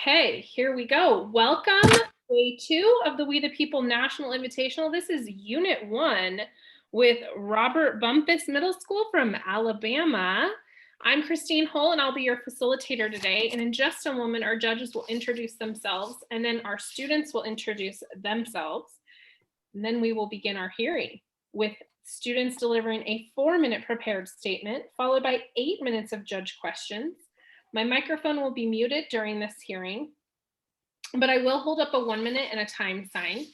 Okay, here we go. Welcome, day 2 of the We the People National Invitational. This is Unit 1 with Robert Bumpus Middle School from Alabama. I'm Christine Hull, and I'll be your facilitator today. And in just a moment, our judges will introduce themselves, and then our students will introduce themselves. And then we will begin our hearing with students delivering a 4-minute prepared statement, followed by 8 minutes of judge questions. My microphone will be muted during this hearing, but I will hold up a 1 minute and a time sign.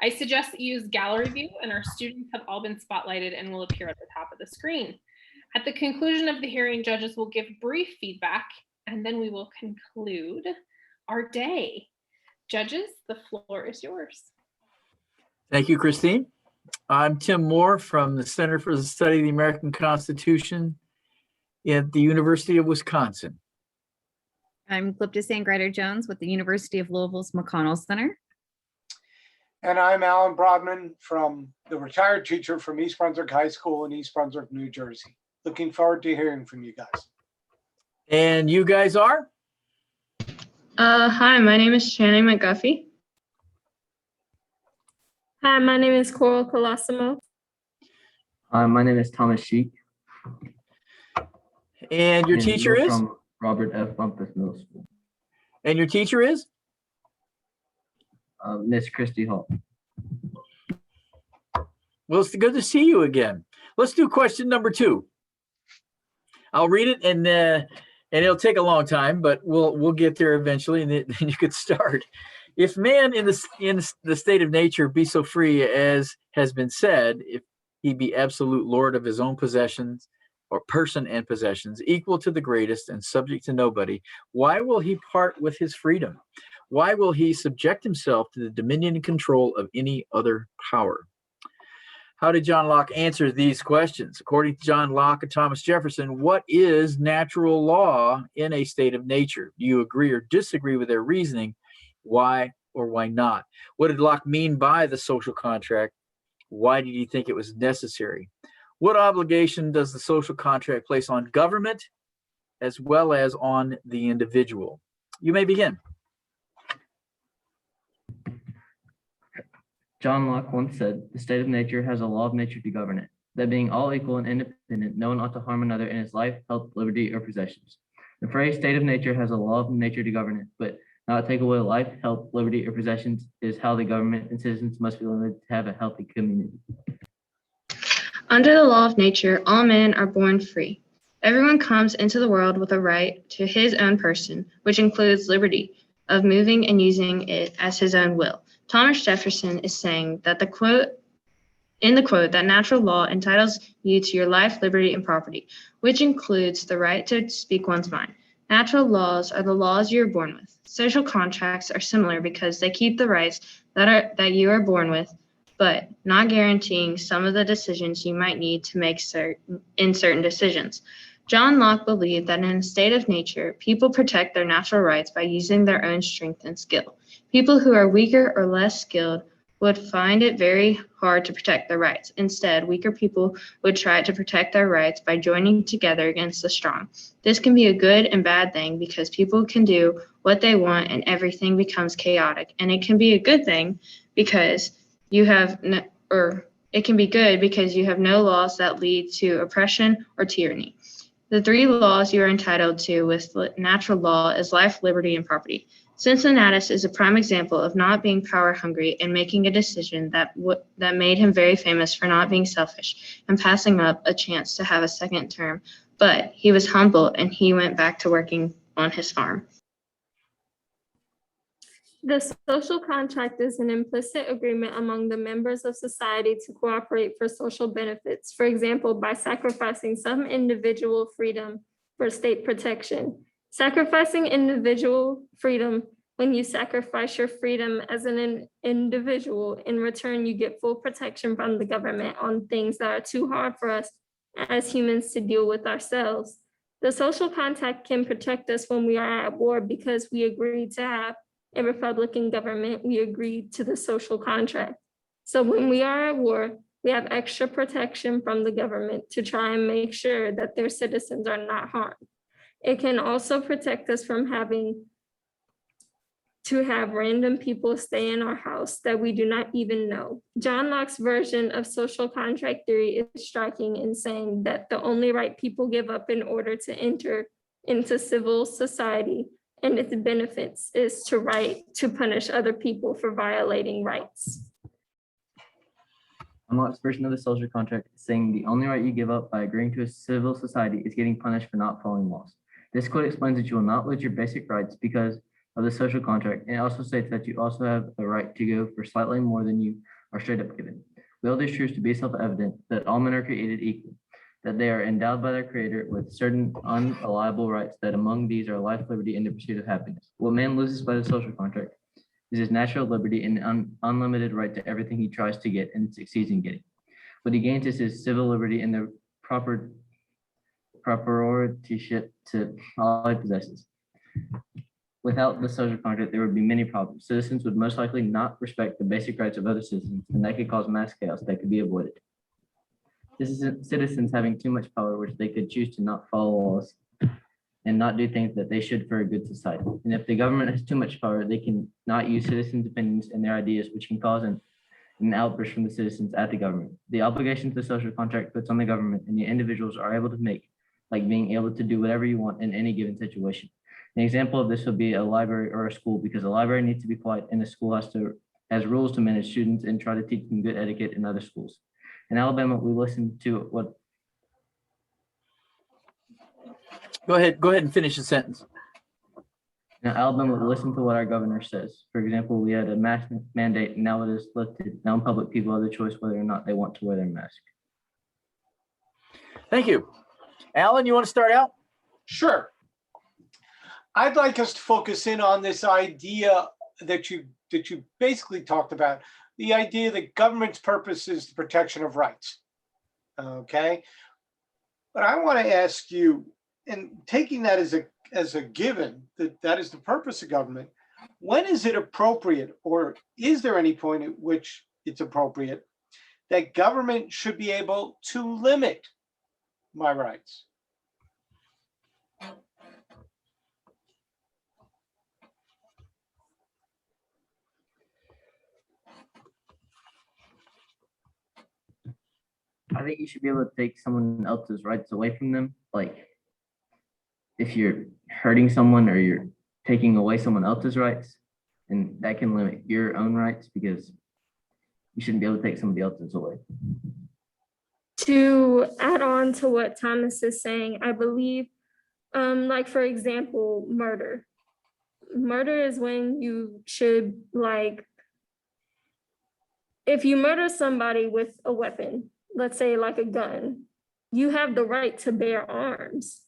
I suggest that you use gallery view, and our students have all been spotlighted and will appear at the top of the screen. At the conclusion of the hearing, judges will give brief feedback, and then we will conclude our day. Judges, the floor is yours. Thank you, Christine. I'm Tim Moore from the Center for the Study of the American Constitution at the University of Wisconsin. I'm Glypta Sangreiter-Jones with the University of Louisville's McConnell Center. And I'm Alan Brodman, from the retired teacher from East Brunswick High School in East Brunswick, New Jersey. Looking forward to hearing from you guys. And you guys are? Hi, my name is Channing McGuffey. Hi, my name is Coral Colosimo. Hi, my name is Thomas Sheik. And your teacher is? From Robert F. Bumpus Middle School. And your teacher is? Miss Christy Hall. Well, it's good to see you again. Let's do question number 2. I'll read it, and it'll take a long time, but we'll get there eventually, and then you could start. If man in the state of nature be so free as has been said, if he be absolute lord of his own possessions, or person and possessions, equal to the greatest and subject to nobody, why will he part with his freedom? Why will he subject himself to the dominion and control of any other power? How did John Locke answer these questions? According to John Locke and Thomas Jefferson, what is natural law in a state of nature? Do you agree or disagree with their reasoning? Why or why not? What did Locke mean by the social contract? Why did he think it was necessary? What obligation does the social contract place on government as well as on the individual? You may begin. John Locke once said, "The state of nature has a law of nature to govern it, that being all equal and independent, no one ought to harm another in his life, health, liberty, or possessions." The phrase "state of nature has a law of nature to govern it, but not take away life, health, liberty, or possessions" is how the government and citizens must be limited to have a healthy community. Under the law of nature, all men are born free. Everyone comes into the world with a right to his own person, which includes liberty of moving and using it as his own will. Thomas Jefferson is saying that in the quote that natural law entitles you to your life, liberty, and property, which includes the right to speak one's mind. Natural laws are the laws you are born with. Social contracts are similar because they keep the rights that you are born with, but not guaranteeing some of the decisions you might need to make certain decisions. John Locke believed that in a state of nature, people protect their natural rights by using their own strength and skill. People who are weaker or less skilled would find it very hard to protect their rights. Instead, weaker people would try to protect their rights by joining together against the strong. This can be a good and bad thing because people can do what they want and everything becomes chaotic. And it can be a good thing because it can be good because you have no laws that lead to oppression or tyranny. The 3 laws you are entitled to with natural law is life, liberty, and property. Cincinnatus is a prime example of not being power hungry and making a decision that made him very famous for not being selfish and passing up a chance to have a second term. But he was humble and he went back to working on his farm. The social contract is an implicit agreement among the members of society to cooperate for social benefits, for example, by sacrificing some individual freedom for state protection. Sacrificing individual freedom, when you sacrifice your freedom as an individual, in return, you get full protection from the government on things that are too hard for us as humans to deal with ourselves. The social contract can protect us when we are at war because we agreed to have a Republican government. We agreed to the social contract. So when we are at war, we have extra protection from the government to try and make sure that their citizens are not harmed. It can also protect us from having to have random people stay in our house that we do not even know. John Locke's version of social contract theory is striking in saying that the only right people give up in order to enter into civil society and its benefits is to punish other people for violating rights. Locke's version of the social contract is saying the only right you give up by agreeing to a civil society is getting punished for not following laws. This quote explains that you will not lose your basic rights because of the social contract, and it also states that you also have the right to go for slightly more than you are straight up given. We hold these truths to be self-evident that all men are created equal, that they are endowed by their creator with certain unalienable rights, that among these are life, liberty, and the pursuit of happiness. What man loses by the social contract is his natural liberty and unlimited right to everything he tries to get and succeeds in getting. What he gains is his civil liberty and the proprietorship to all he possesses. Without the social contract, there would be many problems. Citizens would most likely not respect the basic rights of other citizens, and that could cause mass chaos that could be avoided. Citizens having too much power, which they could choose to not follow laws and not do things that they should for a good society. And if the government has too much power, they can not use citizens' opinions and their ideas, which can cause an outburst from the citizens at the government. The obligations the social contract puts on the government and the individuals are able to make, like being able to do whatever you want in any given situation. An example of this would be a library or a school, because a library needs to be quiet and the school has rules to manage students and try to teach them good etiquette in other schools. In Alabama, we listen to what. Go ahead and finish the sentence. In Alabama, we listen to what our governor says. For example, we had a mask mandate, and now it is lifted. Now public people have the choice whether or not they want to wear their mask. Thank you. Alan, you want to start out? Sure. I'd like us to focus in on this idea that you basically talked about, the idea that government's purpose is the protection of rights. Okay. But I want to ask you, and taking that as a given, that is the purpose of government, when is it appropriate, or is there any point at which it's appropriate that government should be able to limit my rights? I think you should be able to take someone else's rights away from them. Like if you're hurting someone or you're taking away someone else's rights, and that can limit your own rights because you shouldn't be able to take somebody else's away. To add on to what Thomas is saying, I believe, like for example, murder. Murder is when you should, like, if you murder somebody with a weapon, let's say like a gun, you have the right to bear arms.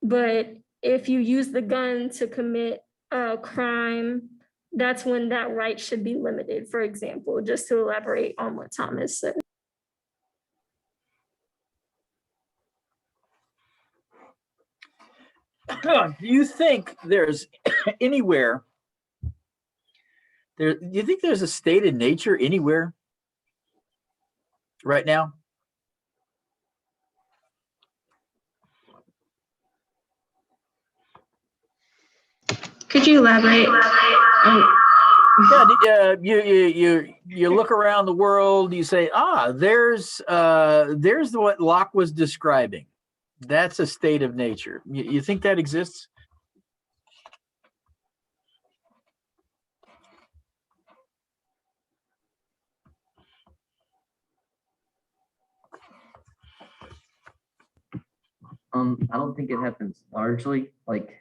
But if you use the gun to commit a crime, that's when that right should be limited, for example, just to elaborate on what Thomas said. Do you think there's anywhere there? Do you think there's a state of nature anywhere right now? Could you elaborate? Yeah, you look around the world. You say, there's what Locke was describing. That's a state of nature. You think that exists? I don't think it happens largely like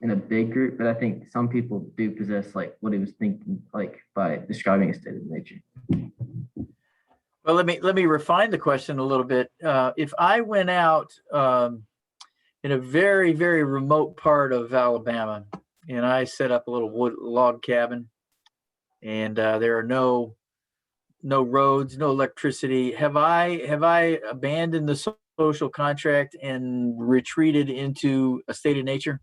in a big group, but I think some people do possess like what he was thinking, like by describing a state of nature. Well, let me refine the question a little bit. If I went out in a very, very remote part of Alabama and I set up a little log cabin, and there are no roads, no electricity, have I abandoned the social contract and retreated into a state of nature?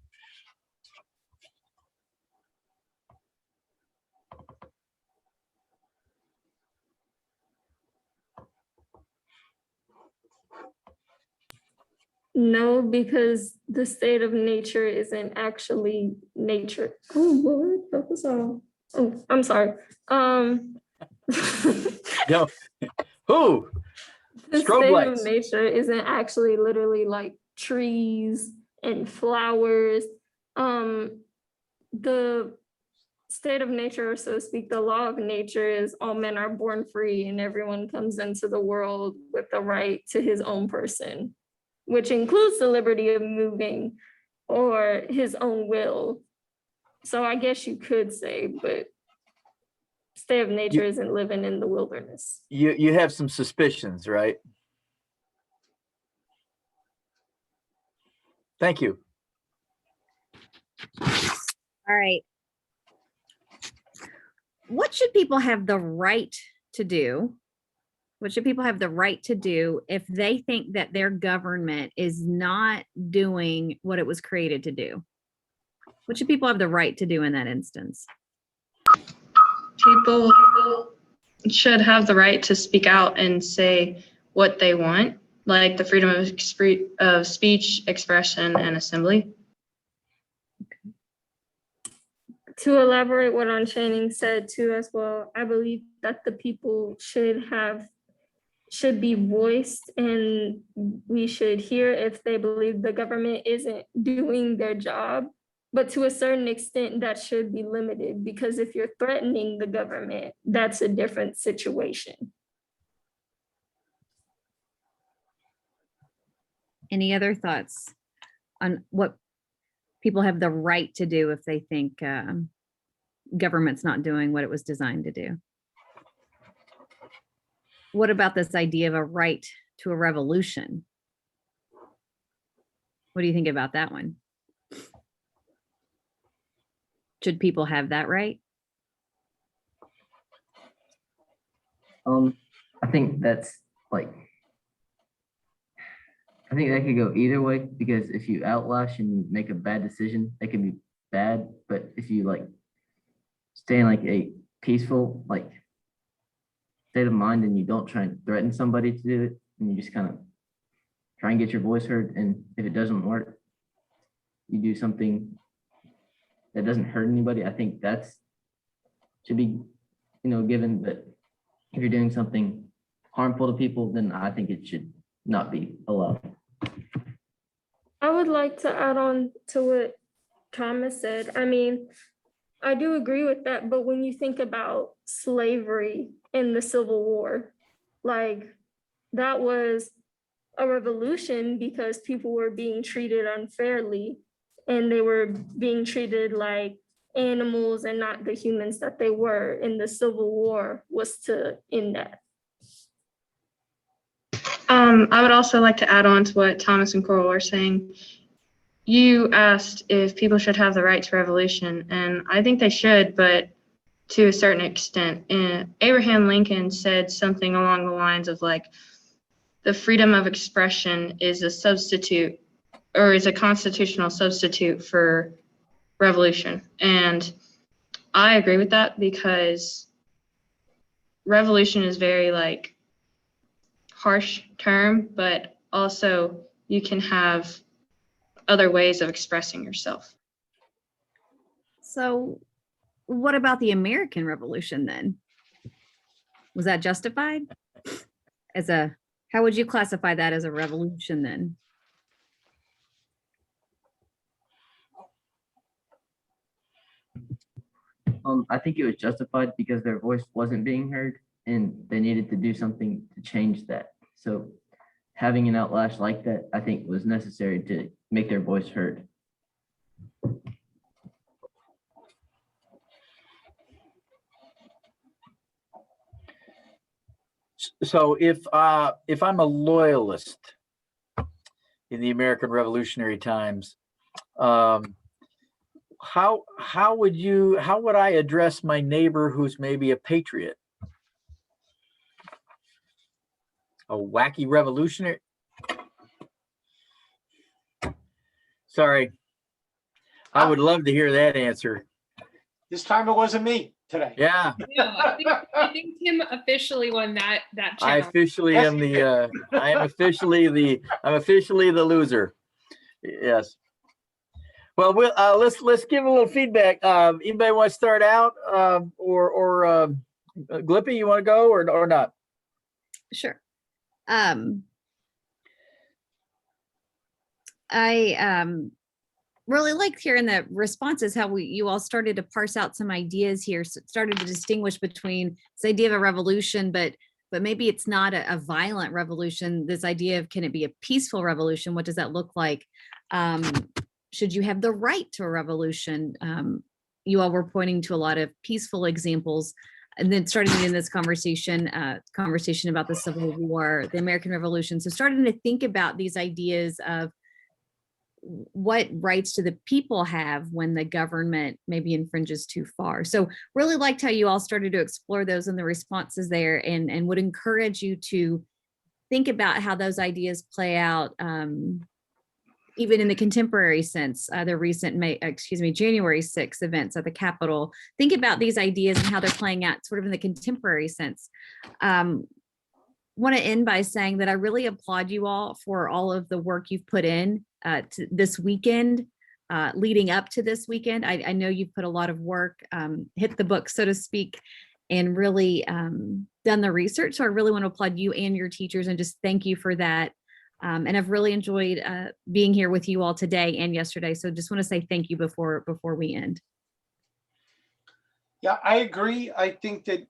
No, because the state of nature isn't actually nature. Oh Lord, focus on. Oh, I'm sorry. No. Who? The Strobe state lights. of nature isn't actually literally like trees and flowers. The state of nature, so to speak, the law of nature is all men are born free and everyone comes into the world with the right to his own person, which includes the liberty of moving or his own will. So I guess you could say, but state of nature isn't living in the wilderness. You have some suspicions, right? Thank you. All right. What should people have the right to do? What should people have the right to do if they think that their government is not doing what it was created to do? What should people have the right to do in that instance? People should have the right to speak out and say what they want, like the freedom of speech, expression, and assembly. To elaborate what on Channing said too as well, I believe that the people should be voiced, and we should hear if they believe the government isn't doing their job. But to a certain extent, that should be limited, because if you're threatening the government, that's a different situation. Any other thoughts on what people have the right to do if they think government's not doing what it was designed to do? What about this idea of a right to a revolution? What do you think about that one? Should people have that right? I think that's like, I think that could go either way, because if you outlash and make a bad decision, that can be bad. But if you like stay in like a peaceful like state of mind and you don't try and threaten somebody to do it, and you just kind of try and get your voice heard, and if it doesn't work, you do something that doesn't hurt anybody, I think that's should be, given. But if you're doing something harmful to people, then I think it should not be allowed. I would like to add on to what Thomas said. I mean, I do agree with that, but when you think about slavery in the Civil War, like that was a revolution because people were being treated unfairly, and they were being treated like animals and not the humans that they were. And the Civil War was to end that. I would also like to add on to what Thomas and Coral are saying. You asked if people should have the right to revolution, and I think they should, but to a certain extent. And Abraham Lincoln said something along the lines of like, the freedom of expression is a substitute, or is a constitutional substitute for revolution. And I agree with that, because revolution is very like harsh term, but also you can have other ways of expressing yourself. So what about the American Revolution then? Was that justified? How would you classify that as a revolution then? I think it was justified because their voice wasn't being heard and they needed to do something to change that. So having an outlash like that, I think, was necessary to make their voice heard. So if I'm a loyalist in the American Revolutionary times, how would I address my neighbor who's maybe a patriot? A wacky revolutionary? Sorry. I would love to hear that answer. This time it wasn't me today. Yeah. No, I think Tim officially won that I challenge. officially am I'm officially the loser. Yes. Well, let's give a little feedback. Anybody want to start out, or Glippy, you want to go or not? Sure. I really liked hearing the responses, how you all started to parse out some ideas here, started to distinguish between this idea of a revolution, but maybe it's not a violent revolution. This idea of, can it be a peaceful revolution? What does that look like? Should you have the right to a revolution? You all were pointing to a lot of peaceful examples, and then starting in this conversation about the Civil War, the American Revolution. So starting to think about these ideas of what rights do the people have when the government maybe infringes too far. So really liked how you all started to explore those and the responses there, and would encourage you to think about how those ideas play out, even in the contemporary sense. The recent January 6th events at the Capitol. Think about these ideas and how they're playing out sort of in the contemporary sense. Want to end by saying that I really applaud you all for all of the work you've put in to this weekend, leading up to this weekend. I know you've put a lot of work, hit the book, so to speak, and really done the research. So I really want to applaud you and your teachers and just thank you for that. And I've really enjoyed being here with you all today and yesterday. So just want to say thank you before we end. Yeah, I agree. I think that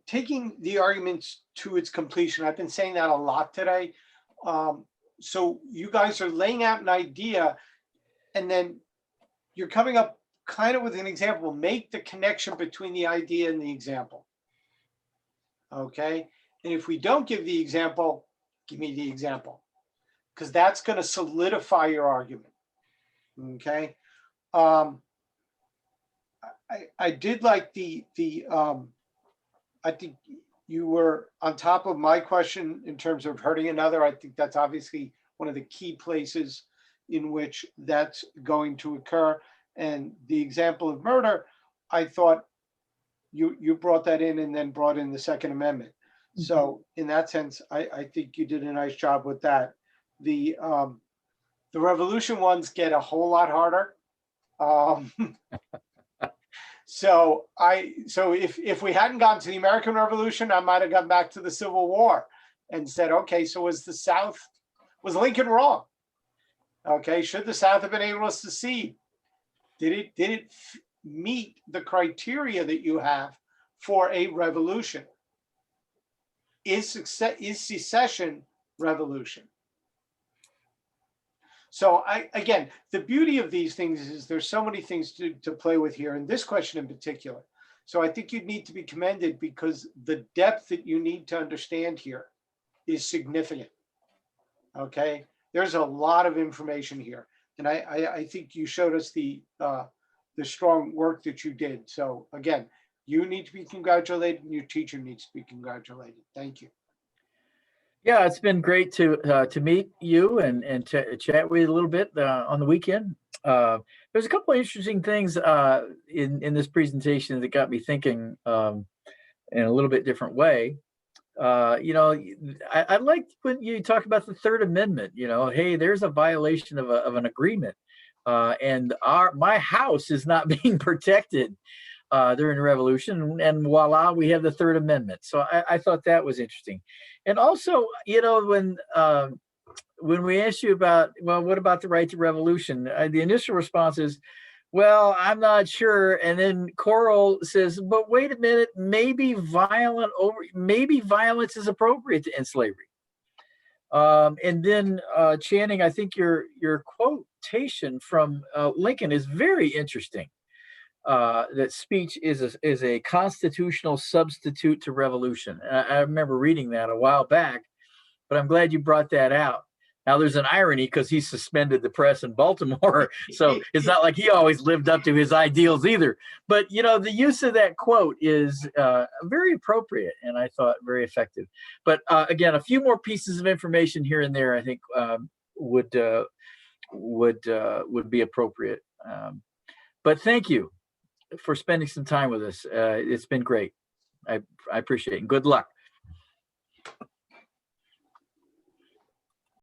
taking the arguments to its completion, I've been saying that a lot today. So you guys are laying out an idea, and then you're coming up kind of with an example. Make the connection between the idea and the example. Okay. And if we don't give the example, give me the example, because that's going to solidify your argument. Okay. I did like I think you were on top of my question in terms of hurting another. I think that's obviously one of the key places in which that's going to occur. And the example of murder, I thought you brought that in and then brought in the Second Amendment. Mm-hmm. So in that sense, I think you did a nice job with that. The revolution ones get a whole lot harder. So if we hadn't gotten to the American Revolution, I might have gone back to the Civil War and said, okay, so was Lincoln wrong? Okay, should the South have been able to secede? Did it meet the criteria that you have for a revolution? Is secession revolution? So again, the beauty of these things is there's so many things to play with here, and this question in particular. So I think you need to be commended because the depth that you need to understand here is significant. Okay, there's a lot of information here, and I think you showed us the strong work that you did. So again, you need to be congratulated, and your teacher needs to be congratulated. Thank you. Yeah, it's been great to meet you and chat with you a little bit on the weekend. There's a couple of interesting things in this presentation that got me thinking in a little bit different way. I liked when you talk about the Third Amendment. Hey, there's a violation of an agreement, and my house is not being protected during the revolution, and voila, we have the Third Amendment. So I thought that was interesting. And also, when we asked you about, well, what about the right to revolution? The initial response is, well, I'm not sure. And then Coral says, but wait a minute, maybe violence is appropriate to end slavery. And then Channing, I think your quotation from Lincoln is very interesting. That speech is a constitutional substitute to revolution. I remember reading that a while back, but I'm glad you brought that out. Now there's an irony because he suspended the press in Baltimore, so it's not like he always lived up to his ideals either. But the use of that quote is very appropriate, and I thought very effective. But again, a few more pieces of information here and there, I think would be appropriate. But thank you for spending some time with us. It's been great. I appreciate it. And good luck.